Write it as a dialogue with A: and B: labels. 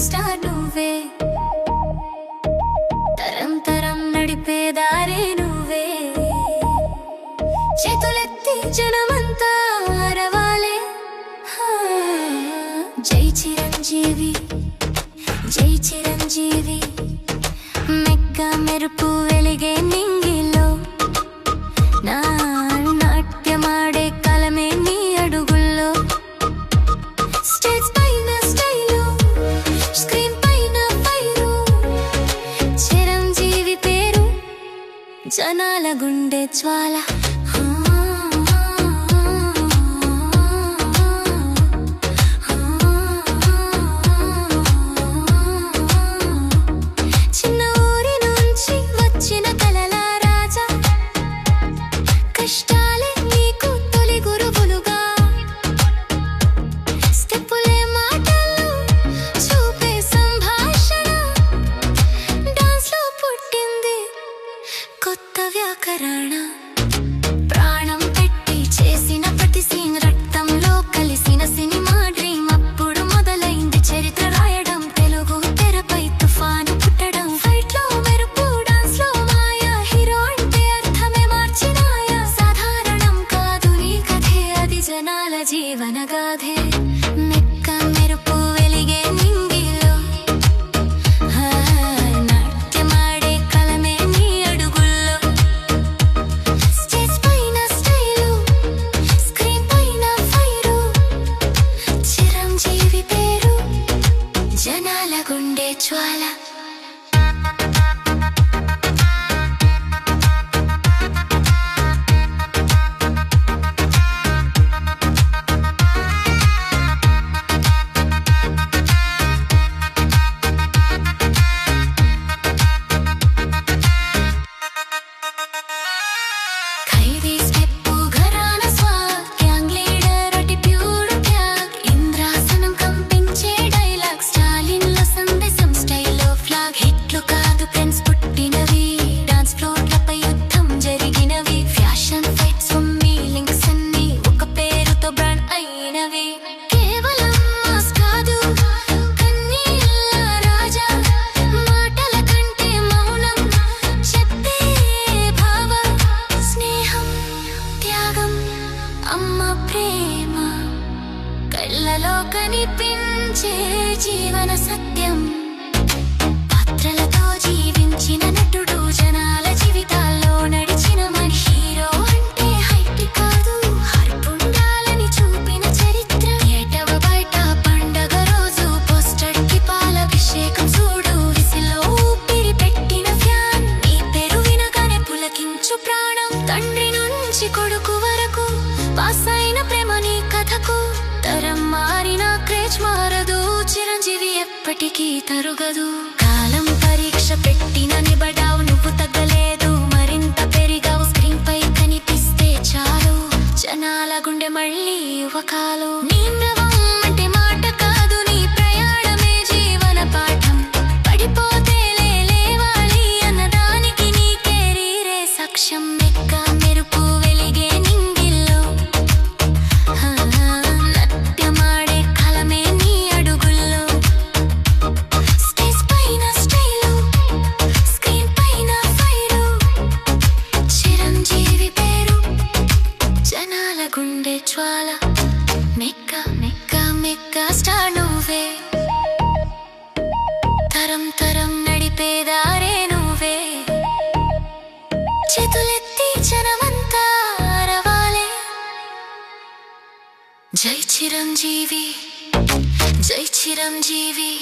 A: Star నువ్వే, తరం తరం నడిపే దారే నువ్వే, చేతులెత్తి జనమంతా అరవాలే. జై చిరంజీవి, జై చిరంజీవి, మెక్క మెరుపు వెలిగే నింగిలో, నా నాట్యమాడే కలమే నీ అడుగుల్లో. స్టేజ్ పైన స్టైలు, స్క్రీన్ పైన ఫైరు, చిరంజీవి పేరు జనాల గుండె జ్వాల. ప్రాణం పెట్టి చేసిన ప్రతి సీన్ రక్తంలో కలిసిన సినిమా డ్రీమ్. అప్పుడు మొదలైంది చరిత్ర రాయడం, తెలుగు తెరపై తుఫాను పుట్టడం. ఫైట్ లో మెరుపు, డాన్స్ లో మాయా, హీరో అంటే అర్థమే మార్చినాయా. సాధారణం కాదు నీ కథే, అది జనాల జీవన గాథే. మెక్క మెరుపు వెలిగే నింగిలో, నాట్యమాడే కలమే నీ అడుగుల్లో. జనాల గుండె జ్వాల. కళ్ళలో కనిపించే జీవన సత్యం, పాత్రలతో జీవించిన నటుడు, జనాల జీవితాల్లో నడిచిన మనిషి. హీరో అంటే హైట్ కాదు, హర్పుండాలని చూపిన చరిత్ర. ఏటవ బయట పండగ రోజు పోస్టర్ కి పాలభిషేకం చూడు, విసిలో ఊపిరి పెట్టిన ఫ్యాన్. నీ పేరు వినగానే పులకించు ప్రాణం. తండ్రి నుంచి కొడుకు వరకు పాస్ అయిన ప్రేమ నీ కథకు. తరం మారిన క్రేజ్ మారదు, చిరంజీవి ఎప్పటికీ తరుగదు. కాలం పరీక్ష పెట్టిన నిబడావు, నువ్వు తగ్గలేదు, మరింత పెరిగావు. స్క్రీన్ పై కనిపిస్తే చాలు, జనాల గుండె మళ్ళీ యువకాలు. నీ నవం అంటే మాట కాదు, నీ ప్రయాణమే జీవన పాఠం. పడిపోతే లేవాలి అన్నదానికి నీ కెరీరే సాక్ష్యం. మెక్క మెరుపు వెలిగే నింగిల్లో, నాట్యమాడే కలమే నీ అడుగుల్లో. స్టేజ్ పైన స్టైలు, స్క్రీన్ పైన ఫైరు, చిరంజీవి పేరు జనాల గుండె జ్వాల. మెక్క మెక్క మెక్క స్టార్ నువ్వే, తరం తరం నడిపే దారే నువ్వే, చేతులెత్తి జనమంతా అరవాలే. జై చిరంజీవి, జై చిరంజీవి.